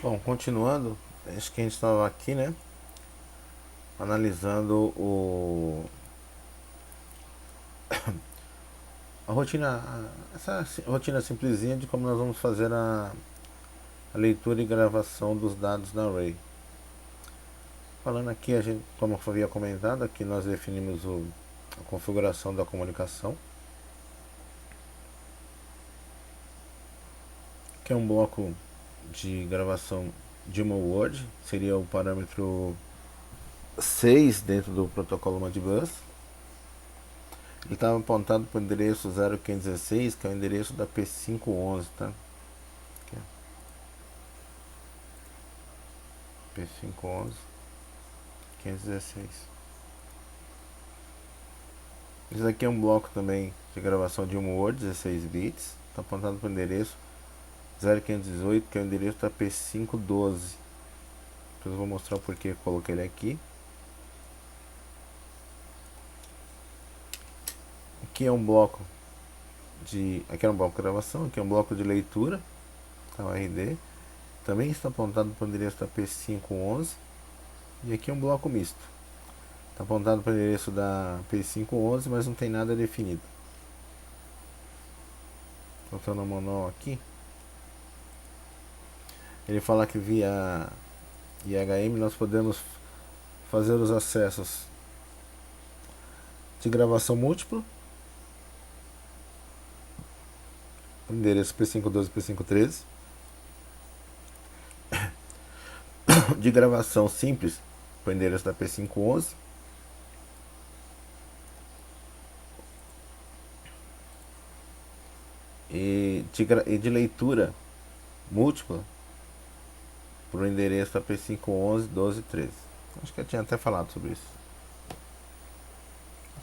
Bom, continuando, acho que a gente estava aqui, né, analisando a rotina, essa rotina simplesinha de como nós vamos fazer a leitura e gravação dos dados na Array. Falando aqui, a gente, como eu havia comentado, aqui nós definimos a configuração da comunicação, que é um bloco de gravação de uma word, seria o parâmetro 6 dentro do protocolo Modbus. Ele estava apontado para o endereço 0516, que é o endereço da P511, tá? Aqui, P511, 516. Esse daqui é um bloco também de gravação de um Word, 16 bits. Está apontado para o endereço 0518, que é o endereço da P512. Depois eu vou mostrar o porquê eu coloquei ele aqui. Aqui é um bloco aqui é um bloco de gravação, aqui é um bloco de leitura, tá, o RD. Também está apontado para o endereço da P511. E aqui é um bloco misto. Está apontado para o endereço da P511, mas não tem nada definido. Voltando ao manual aqui, ele fala que via IHM nós podemos fazer os acessos de gravação múltipla, endereço P512 e P513, de gravação simples, para o endereço da P511, e de leitura múltipla para o endereço da P511, 12 e 13. Acho que eu tinha até falado sobre isso. É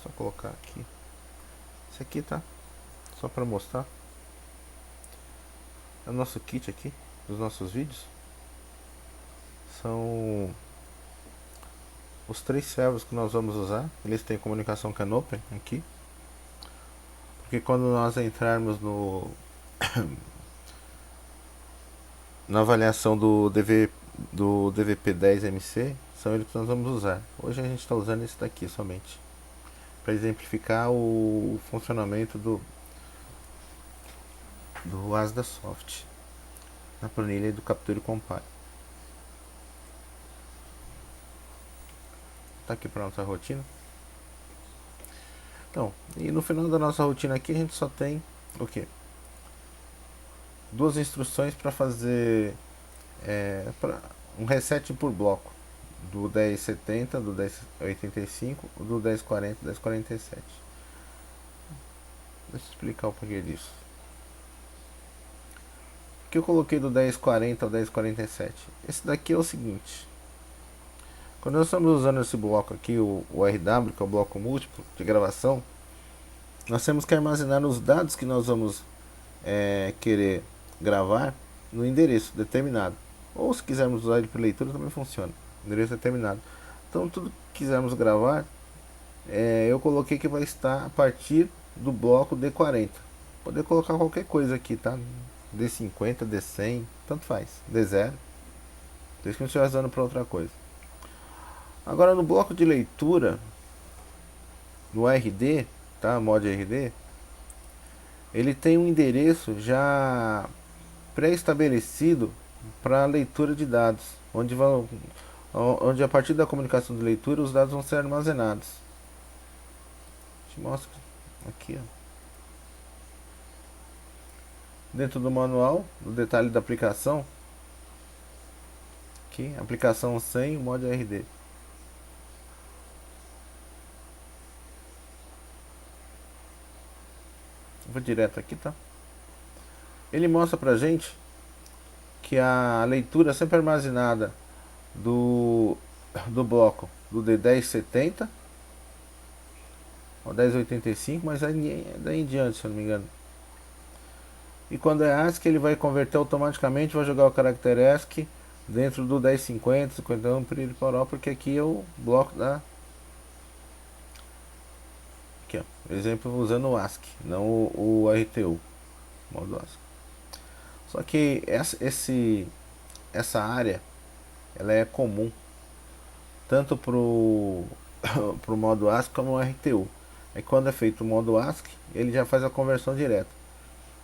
só colocar aqui. Esse aqui, tá? Só para mostrar. É o nosso kit aqui, dos nossos vídeos. São os 3 servos que nós vamos usar. Eles têm comunicação Canopen aqui. Porque quando nós entrarmos na avaliação do DVP-10MC, são eles que nós vamos usar. Hoje a gente está usando esse daqui somente, para exemplificar o funcionamento do Asda Soft na planilha do Capture e Compare. Tá aqui para nossa rotina. Então, e no final da nossa rotina aqui a gente só tem o que? Duas instruções para fazer um reset por bloco do 1070, do 1085, do 1040, 1047. Deixa eu explicar o porquê disso. O que eu coloquei do 1040 ao 1047? Esse daqui é o seguinte: quando nós estamos usando esse bloco aqui, o RW, que é o bloco múltiplo de gravação, nós temos que armazenar os dados que nós vamos querer gravar no endereço determinado. Ou se quisermos usar ele para leitura também funciona, endereço determinado. Então tudo que quisermos gravar, eu coloquei que vai estar a partir do bloco D40. Poder colocar qualquer coisa aqui, tá? D50, D100, tanto faz. D0, desde que não estiver usando para outra coisa. Agora no bloco de leitura, no RD, tá? Mod RD, ele tem um endereço já pré-estabelecido para leitura de dados, onde a partir da comunicação de leitura os dados vão ser armazenados. Te mostro aqui, ó. Dentro do manual, no detalhe da aplicação, aqui, aplicação 100, mod RD. Vou direto aqui, tá? Ele mostra pra gente que a leitura é sempre armazenada do bloco do D1070 ao 1085, mas daí em diante, se eu não me engano. E quando é ASCII, ele vai converter automaticamente, vai jogar o caractere ASCII dentro do 1050, 51, piriporó, porque aqui é o bloco da. Aqui, ó. Exemplo usando o ASCII, não o RTU, modo ASCII. Só que essa área ela é comum tanto pro pro modo ASCII como o RTU. Aí quando é feito o modo ASCII, ele já faz a conversão direta.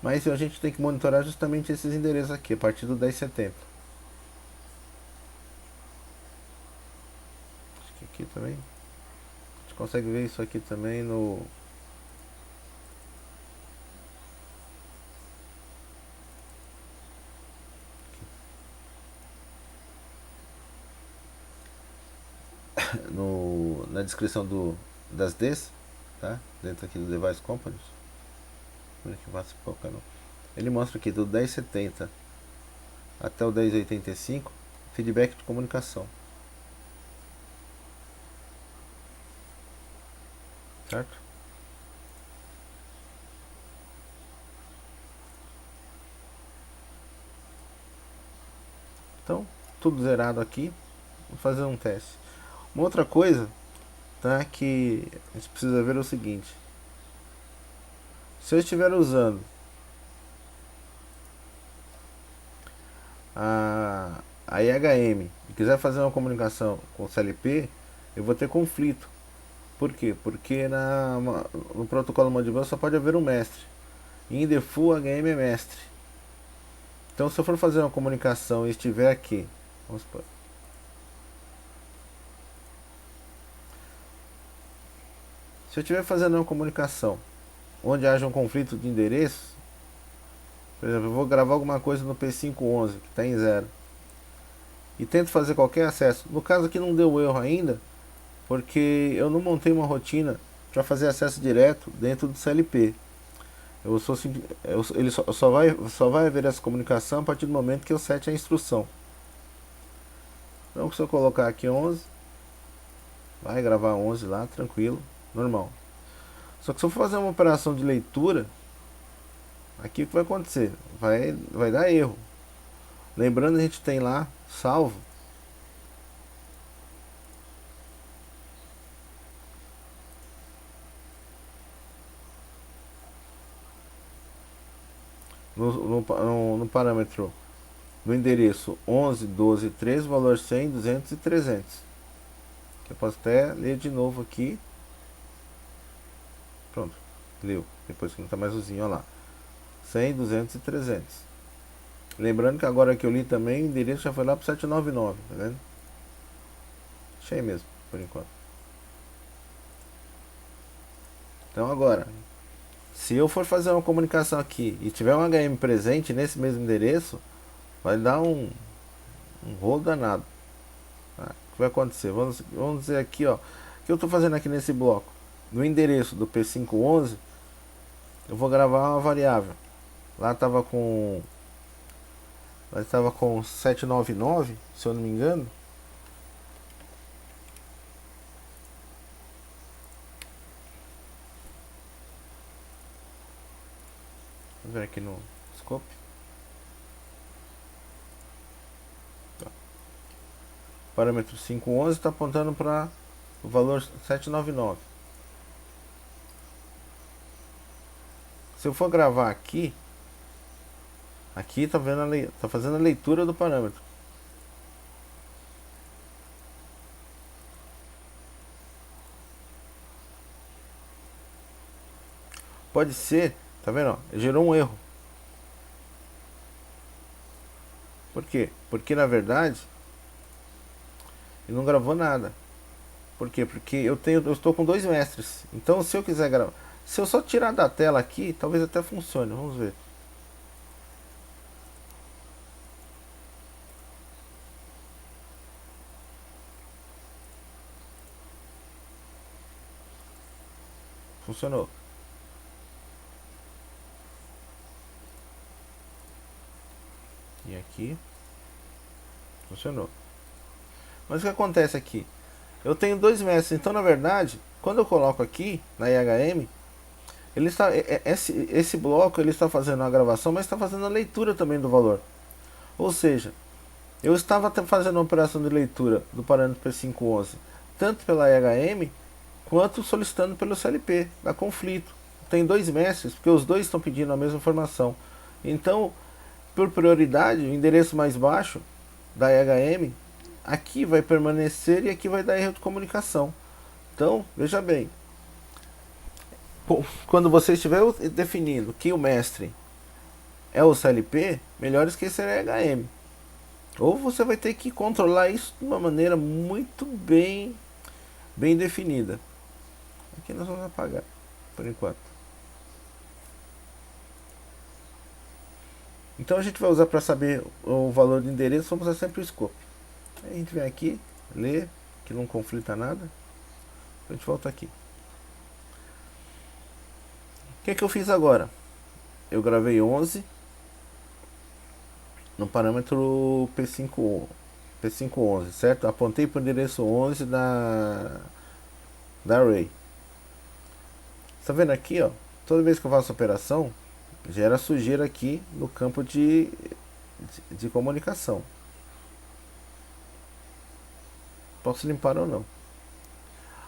Mas a gente tem que monitorar justamente esses endereços aqui, a partir do 1070. Acho que aqui também. A gente consegue ver isso aqui também na descrição das Ds, tá? Dentro aqui do Device Components. Ele mostra aqui do 1070 até o 1085 feedback de comunicação, certo? Então, tudo zerado aqui. Vou fazer um teste. Uma outra coisa, tá, que a gente precisa ver é o seguinte: se eu estiver usando a IHM e quiser fazer uma comunicação com o CLP, eu vou ter conflito. Por quê? Porque no protocolo Modbus só pode haver um mestre. E em default, HM é mestre. Então, se eu for fazer uma comunicação e estiver aqui, vamos supor, se eu estiver fazendo uma comunicação onde haja um conflito de endereços, por exemplo, eu vou gravar alguma coisa no P511 que está em zero e tento fazer qualquer acesso. No caso aqui não deu erro ainda, porque eu não montei uma rotina para fazer acesso direto dentro do CLP. Ele só vai haver essa comunicação a partir do momento que eu sete a instrução. Então, se eu colocar aqui 11, vai gravar 11 lá, tranquilo, normal. Só que se eu for fazer uma operação de leitura, aqui o que vai acontecer? Vai dar erro. Lembrando, a gente tem lá salvo no parâmetro do endereço 11, 12, 13, valor 100, 200 e 300. Que eu posso até ler de novo aqui. Pronto, leu. Depois que não está mais usinho, olha lá. 100, 200 e 300. Lembrando que agora que eu li também, o endereço já foi lá para 799, tá vendo? Achei mesmo, por enquanto. Então agora, se eu for fazer uma comunicação aqui e tiver um HM presente nesse mesmo endereço, vai dar um rolo danado. Tá? O que vai acontecer? Vamos dizer aqui, ó, o que eu estou fazendo aqui nesse bloco? No endereço do P511, eu vou gravar uma variável. Lá estava com 799, se eu não me engano. Vamos ver aqui no scope. Tá. O parâmetro 511 está apontando para o valor 799. Se eu for gravar aqui tá vendo tá fazendo a leitura do parâmetro. Pode ser, tá vendo? Ó, gerou um erro. Por quê? Porque na verdade ele não gravou nada. Por quê? Porque eu estou com dois mestres. Então se eu quiser gravar, se eu só tirar da tela aqui, talvez até funcione. Vamos ver. Funcionou. E aqui funcionou. Mas o que acontece aqui? Eu tenho dois mestres, então na verdade, quando eu coloco aqui na IHM, ele está esse bloco ele está fazendo a gravação, mas está fazendo a leitura também do valor. Ou seja, eu estava fazendo uma operação de leitura do parâmetro P511, tanto pela IHM quanto solicitando pelo CLP, dá conflito. Tem dois mestres, porque os dois estão pedindo a mesma informação. Então, por prioridade, o endereço mais baixo da EHM, aqui vai permanecer e aqui vai dar erro de comunicação. Então, veja bem, quando você estiver definindo que o mestre é o CLP, melhor esquecer a EHM. Ou você vai ter que controlar isso de uma maneira muito bem definida. Aqui nós vamos apagar, por enquanto. Então a gente vai usar para saber o valor do endereço, vamos usar sempre o scope. Aí a gente vem aqui, lê, que não conflita nada. A gente volta aqui. O que é que eu fiz agora? Eu gravei 11 no parâmetro P511, certo? Apontei para o endereço 11 da array. Tá vendo aqui, ó? Toda vez que eu faço operação, gera sujeira aqui no campo de comunicação. Posso limpar ou não.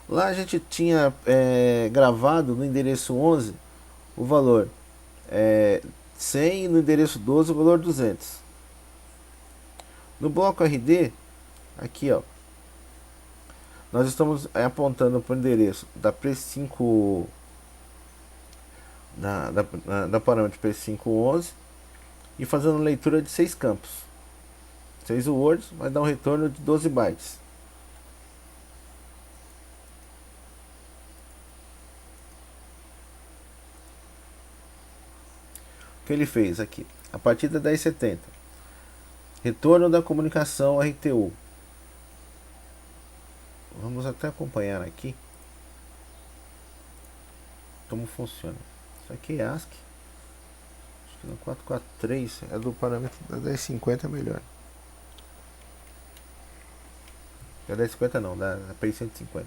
Lá a gente tinha gravado no endereço 11 o valor 100 e no endereço 12 o valor 200. No bloco RD, aqui ó, nós estamos apontando para o endereço da P5 da parâmetro P511 e fazendo leitura de 6 campos. 6 words vai dar um retorno de 12 bytes. O que ele fez aqui? A partir da 1070, retorno da comunicação RTU. Vamos até acompanhar aqui como funciona. Isso aqui é ASCII. Acho que no 443 é do parâmetro da 1050 melhor. Da 1050 não, da P150.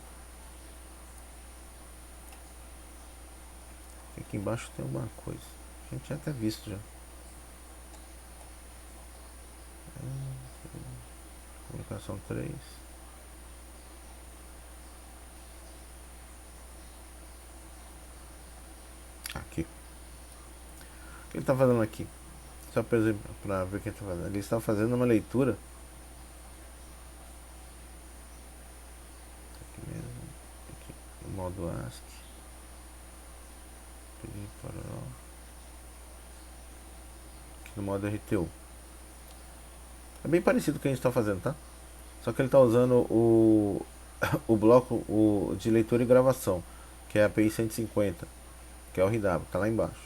Aqui embaixo tem uma coisa. A gente já até visto já. Comunicação 3. Aqui. O que ele está fazendo aqui? Só para ver o que ele está fazendo. Ele está fazendo uma leitura. Aqui mesmo. Aqui, no modo ASCII. Aqui no modo RTU. É bem parecido com o que a gente está fazendo, tá? Só que ele está usando o bloco de leitura e gravação, que é a API 150, que é o RW, está lá embaixo.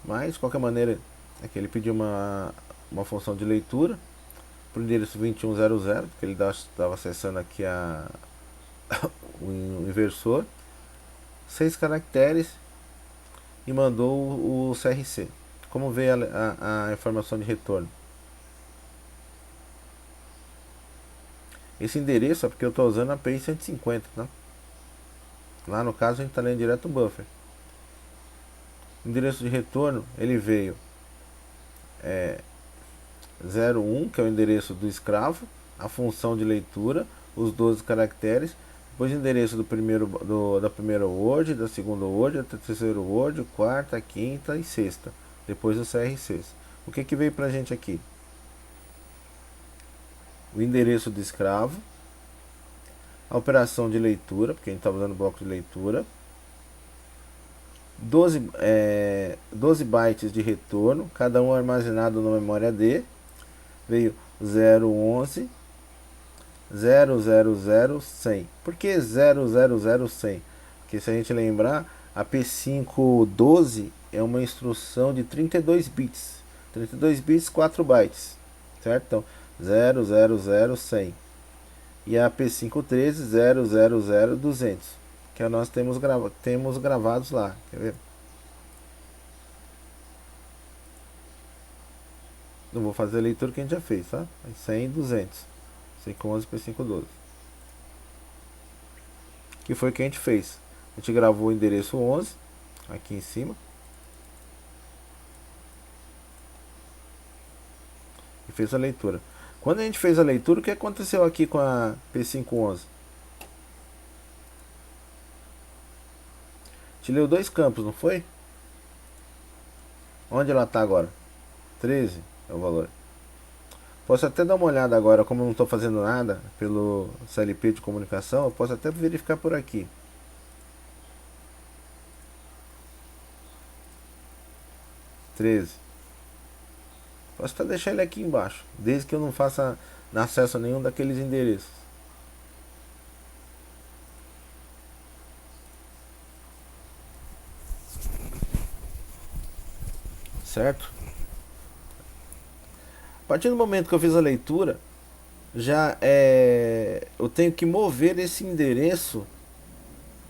Mas, de qualquer maneira, aqui ele pediu uma função de leitura para o endereço 2100, porque ele estava acessando aqui o inversor, 6 caracteres e mandou o CRC. Como veio a informação de retorno? Esse endereço é porque eu estou usando a API 150, tá? Lá no caso a gente está lendo direto o buffer. O endereço de retorno ele veio 01, que é o endereço do escravo, a função de leitura, os 12 caracteres, depois o endereço da primeira word, da segunda word, da terceira word, quarta, quinta e sexta, depois os CRCs. O que veio pra gente aqui? O endereço do escravo, a operação de leitura, porque a gente está usando o bloco de leitura, 12 bytes de retorno, cada um armazenado na memória D, veio 011 000 100. Por que 000 100? Porque se a gente lembrar, a P512 é uma instrução de 32 bits. 32 bits, 4 bytes. Certo? Então, 000 100. E a P513 000 200. Que nós temos gravados lá. Quer ver? Não vou fazer a leitura que a gente já fez, tá? 100 e 200. 511 P512. Que foi o que a gente fez. A gente gravou o endereço 11 aqui em cima. E fez a leitura. Quando a gente fez a leitura, o que aconteceu aqui com a P511? Te leu 2 campos, não foi? Onde ela está agora? 13 é o valor. Posso até dar uma olhada agora, como eu não estou fazendo nada pelo CLP de comunicação, eu posso até verificar por aqui. 13. Posso até deixar ele aqui embaixo, desde que eu não faça acesso a nenhum daqueles endereços. Certo? A partir do momento que eu fiz a leitura, eu tenho que mover esse endereço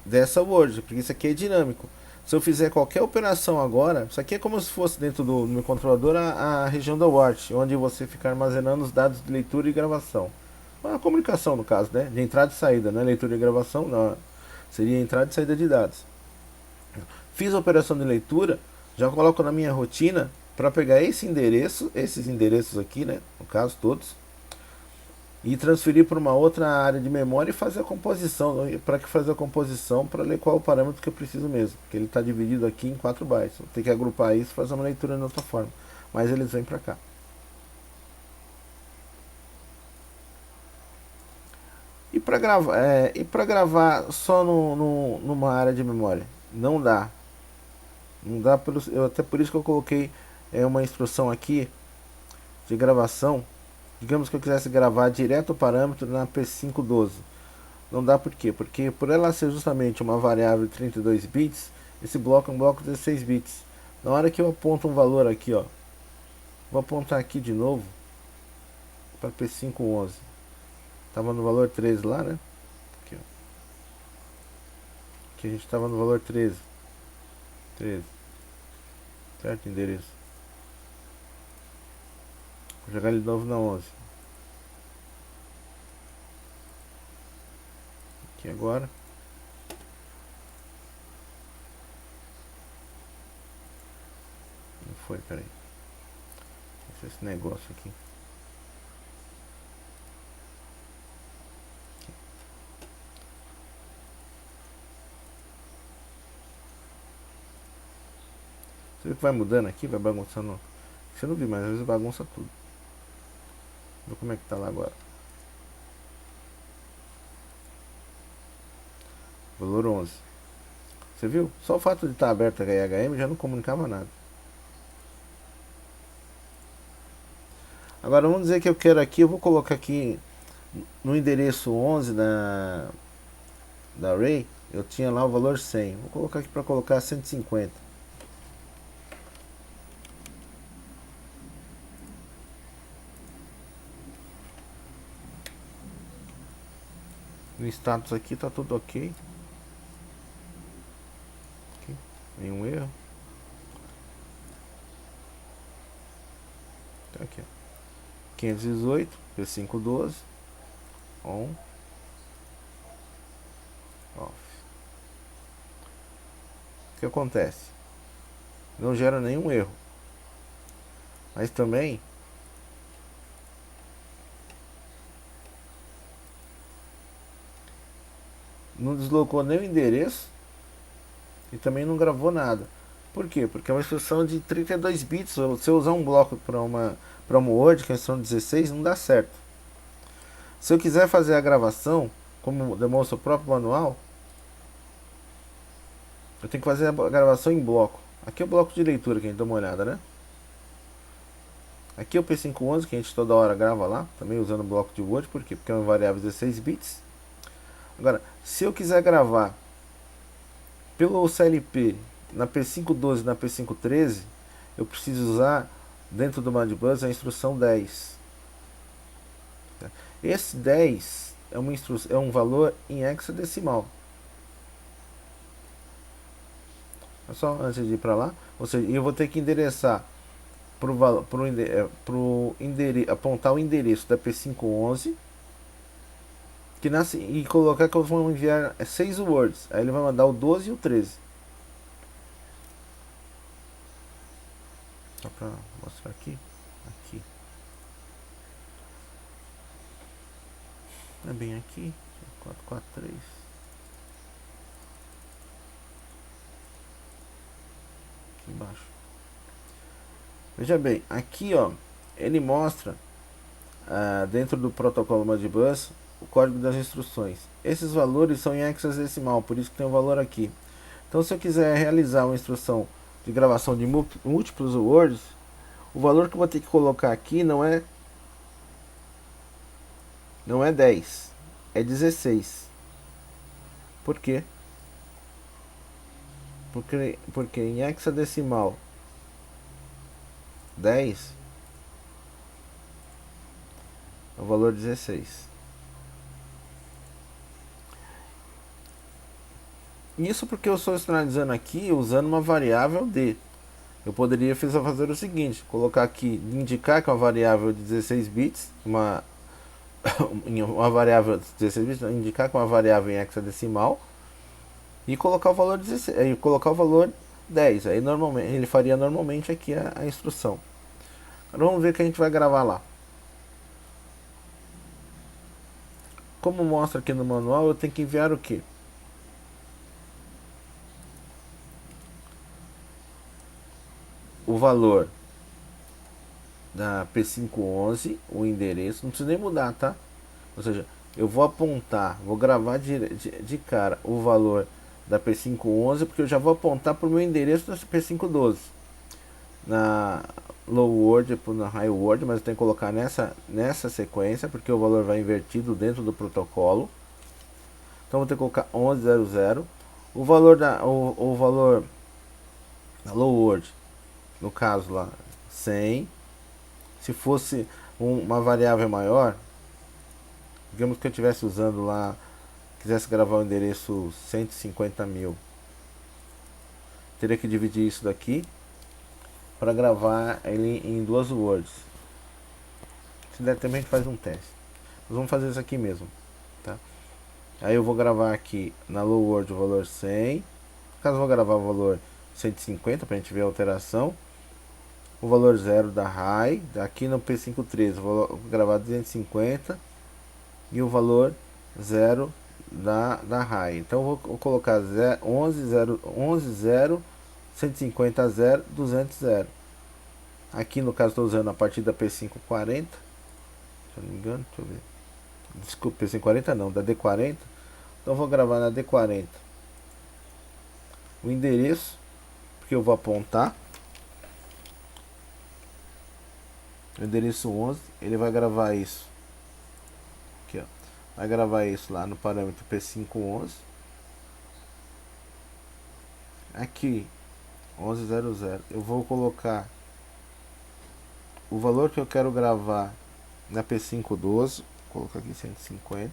dessa Word, porque isso aqui é dinâmico. Se eu fizer qualquer operação agora, isso aqui é como se fosse dentro do meu controlador a região da Word, onde você fica armazenando os dados de leitura e gravação. A comunicação, no caso, né? De entrada e saída, não é leitura e gravação, não. Seria entrada e saída de dados. Fiz a operação de leitura, já coloco na minha rotina para pegar esse endereço, esses endereços aqui, né? No caso, todos, e transferir para uma outra área de memória e fazer a composição. Para que fazer a composição? Para ler qual é o parâmetro que eu preciso mesmo, porque ele está dividido aqui em 4 bytes. Vou ter que agrupar isso e fazer uma leitura de outra forma, mas eles vêm para cá. E para gravar só numa área de memória, não dá. Não dá até por isso que eu coloquei uma instrução aqui de gravação. Digamos que eu quisesse gravar direto o parâmetro na P512. Não dá por quê? Porque por ela ser justamente uma variável de 32 bits, esse bloco é um bloco de 16 bits. Na hora que eu aponto um valor aqui, ó, vou apontar aqui de novo para P511. Tava no valor 13 lá, né? Aqui, ó. Aqui a gente tava no valor 13. 13. Certo? Endereço. Vou jogar ele de novo na 11. Aqui agora. Não foi, peraí. Esse negócio aqui. Você vê que vai mudando aqui, vai bagunçando. Você não viu, mas às vezes bagunça tudo. Vê como é que tá lá agora. Valor 11. Você viu? Só o fato de estar aberto a IHM já não comunicava nada. Agora vamos dizer que eu quero aqui, eu vou colocar aqui no endereço 11 da Array, eu tinha lá o valor 100. Vou colocar aqui para colocar 150. No status aqui tá tudo ok. Aqui, nenhum erro. Tá aqui, ó. 518, P512, on, off. O que acontece? Não gera nenhum erro. Mas também não deslocou nem o endereço e também não gravou nada. Por quê? Porque é uma instrução de 32 bits. Se eu usar um bloco para uma Word, que é a instrução 16, não dá certo. Se eu quiser fazer a gravação, como demonstra o próprio manual, eu tenho que fazer a gravação em bloco. Aqui é o bloco de leitura que a gente dá uma olhada, né? Aqui é o P511 que a gente toda hora grava lá, também usando o bloco de Word, por quê? Porque é uma variável 16 bits. Agora, se eu quiser gravar pelo CLP na P512 e na P513, eu preciso usar dentro do Modbus a instrução 10. Esse 10 é um valor em hexadecimal. É só antes de ir para lá, ou seja, eu vou ter que endereçar apontar o endereço da P511 e colocar que eu vou enviar 6 words. Aí ele vai mandar o 12 e o 13. Só para mostrar aqui. Aqui. É bem aqui. 443. Aqui embaixo. Veja bem, aqui ó, ele mostra dentro do protocolo Modbus o código das instruções. Esses valores são em hexadecimal, por isso que tem um valor aqui. Então, se eu quiser realizar uma instrução de gravação de múltiplos words, o valor que eu vou ter que colocar aqui não é 10, é 16. Por quê? Porque em hexadecimal 10 é o valor 16. Isso porque eu estou sinalizando aqui usando uma variável d. Eu poderia fazer o seguinte, colocar aqui, indicar que é uma variável de 16 bits, uma variável de 16 bits, indicar que é uma variável em hexadecimal e colocar o valor 16, e colocar o valor 10. Aí normalmente ele faria normalmente aqui a instrução. Agora vamos ver o que a gente vai gravar lá. Como mostra aqui no manual, eu tenho que enviar o que? O valor da P511, o endereço, não precisa nem mudar, tá? Ou seja, eu vou apontar, vou gravar de cara o valor da P511, porque eu já vou apontar para o meu endereço da P512. Na low word e na high word, mas eu tenho que colocar nessa sequência, porque o valor vai invertido dentro do protocolo. Então vou ter que colocar 1100. O valor o valor da low word, no caso lá, 100. Se fosse uma variável maior, digamos que eu estivesse usando lá, quisesse gravar o endereço 150.000, teria que dividir isso daqui para gravar ele em duas words. Se der também a gente faz um teste. Nós vamos fazer isso aqui mesmo, tá? Aí eu vou gravar aqui na low word o valor 100. No caso eu vou gravar o valor 150 para a gente ver a alteração. O valor 0 da high, aqui no P513 vou gravar 250 e o valor 0 da high. Então eu vou colocar 11 0 150 0 200 0. Aqui no caso estou usando a partir da P540, se eu não me engano, deixa eu ver. Desculpa, P540 não, da D40. Então eu vou gravar na D40 o endereço, porque eu vou apontar o endereço 11, ele vai gravar isso aqui, ó. Vai gravar isso lá no parâmetro P511. Aqui 1100, eu vou colocar o valor que eu quero gravar na P512, vou colocar aqui 150.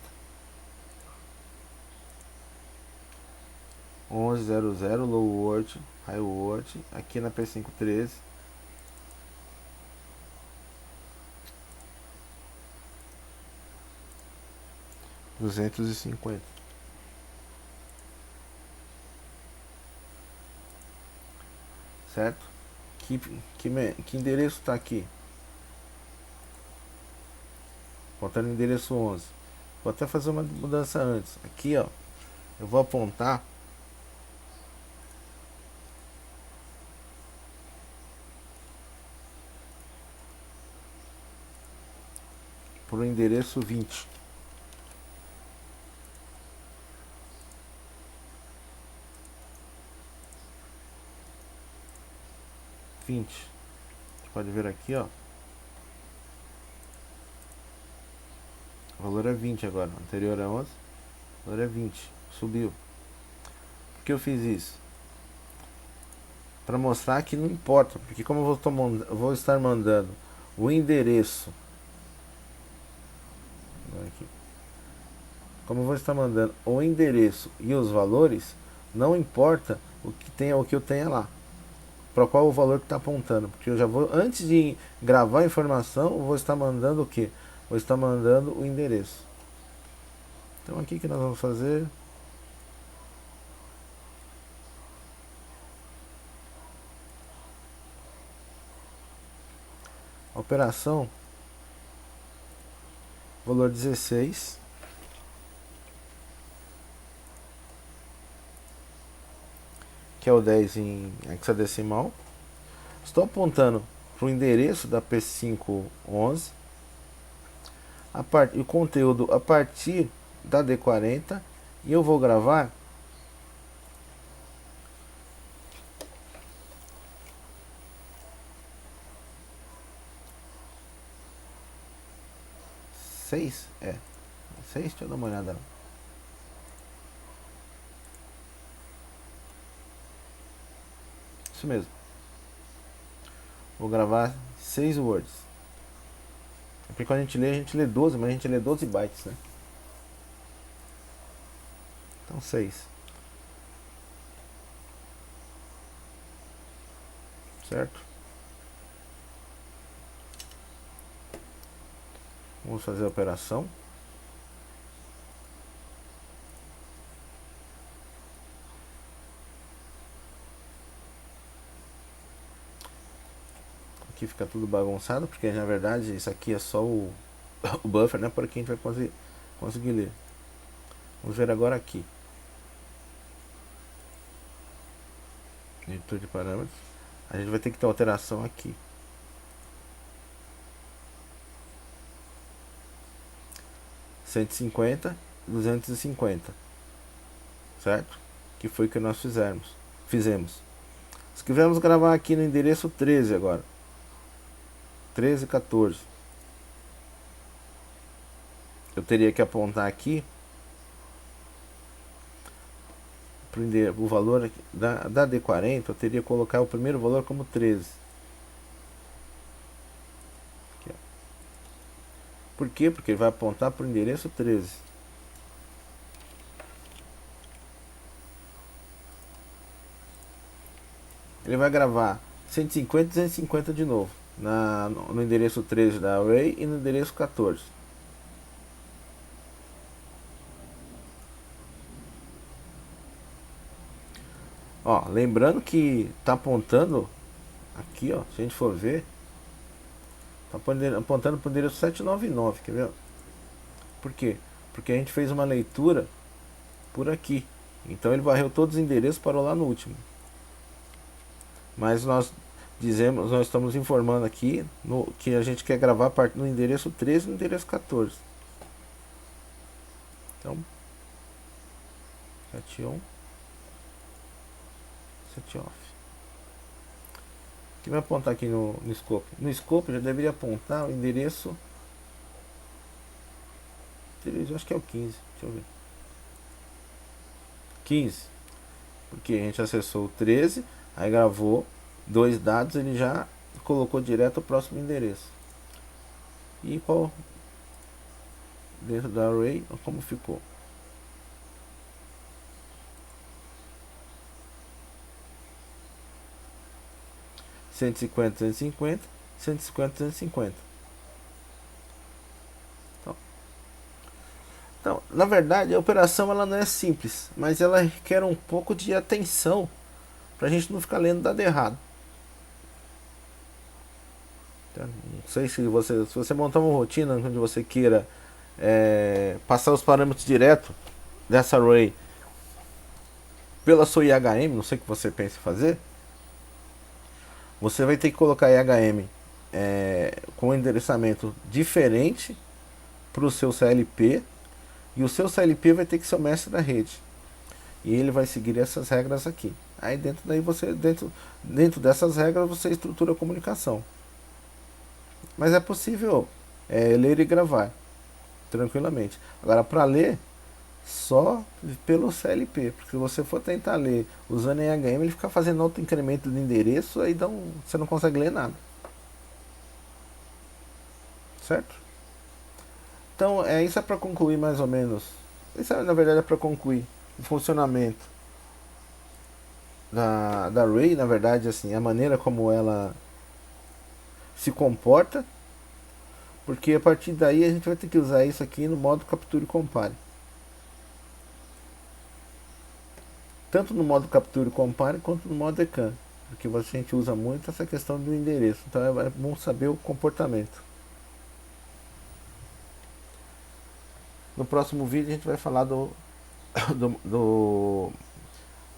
1100 low word, high word, aqui na P513 250. Certo? Que endereço está aqui? Apontando o endereço 11. Vou até fazer uma mudança antes. Aqui, ó, eu vou apontar para o endereço 20. Você pode ver aqui, ó. O valor é 20 agora. O anterior é 11. O valor é 20. Subiu. Por que eu fiz isso? Para mostrar que não importa. Porque como eu vou estar mandando o endereço. Aqui. Como eu vou estar mandando o endereço e os valores, não importa o que eu tenha lá. Para qual o valor que está apontando. Porque eu já vou, antes de gravar a informação, eu vou estar mandando o que? Vou estar mandando o endereço. Então aqui que nós vamos fazer. A operação. Valor 16. Que é o 10 em hexadecimal. Estou apontando para o endereço da P511. o conteúdo a partir da D40 e eu vou gravar seis, seis, deixa eu dar uma olhada. Isso mesmo. Vou gravar 6 words. Porque quando a gente lê 12, mas a gente lê 12 bytes, né? Então 6. Certo? Vamos fazer a operação. Aqui fica tudo bagunçado, porque na verdade isso aqui é só o buffer, né? Por aqui a gente vai conseguir ler. Vamos ver agora aqui. Editor de parâmetros. A gente vai ter que ter alteração aqui. 150, 250. Certo? Que foi o que nós fizemos. Se quisermos gravar aqui no endereço 13 agora. 13, 14. Eu teria que apontar aqui o valor da D40, eu teria que colocar o primeiro valor como 13. Aqui, por quê? Porque ele vai apontar para o endereço 13. Ele vai gravar 150 e 250 de novo no endereço 13 da array e no endereço 14. Ó, lembrando que tá apontando aqui, ó, se a gente for ver, tá apontando para o endereço 799, quer ver? Por quê? Porque a gente fez uma leitura por aqui. Então ele varreu todos os endereços, parou lá no último. Mas nós estamos informando aqui que a gente quer gravar no endereço 13 e no endereço 14. Então, 7 on, 7 off. Que vai apontar aqui no scope? No scope já deveria apontar o endereço. Eu acho que é o 15. Deixa eu ver. 15. Porque a gente acessou o 13, aí gravou dois dados, ele já colocou direto o próximo endereço. E qual dentro da array, como ficou? Cento e cinquenta, 250, 150, 250. Então, na verdade, a operação ela não é simples, mas ela requer um pouco de atenção para a gente não ficar lendo dado errado. Não sei se você montar uma rotina onde você queira passar os parâmetros direto dessa array pela sua IHM, não sei o que você pensa em fazer, você vai ter que colocar IHM com um endereçamento diferente para o seu CLP, e o seu CLP vai ter que ser o mestre da rede, e ele vai seguir essas regras aqui. Aí dentro dessas regras você estrutura a comunicação. Mas é possível ler e gravar tranquilamente. Agora, para ler, só pelo CLP, porque se você for tentar ler usando IHM, ele fica fazendo outro incremento de endereço, aí você não consegue ler nada. Certo? Então, isso é para concluir mais ou menos. Isso na verdade é para concluir o funcionamento da array, na verdade, assim, a maneira como ela se comporta, porque a partir daí a gente vai ter que usar isso aqui no modo capture e compare. Tanto no modo capture e compare quanto no modo ecan, porque a gente usa muito essa questão do endereço, então é bom saber o comportamento. No próximo vídeo a gente vai falar do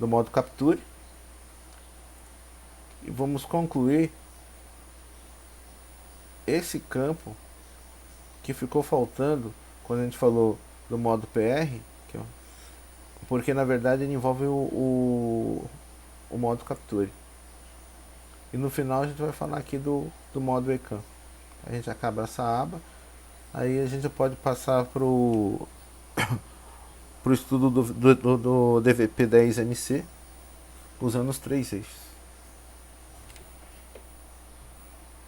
modo capture e vamos concluir esse campo que ficou faltando quando a gente falou do modo PR, porque na verdade ele envolve o modo capture. E no final a gente vai falar aqui do modo ECAM. A gente acaba essa aba, aí a gente pode passar pro estudo do DVP-10MC usando os três eixos.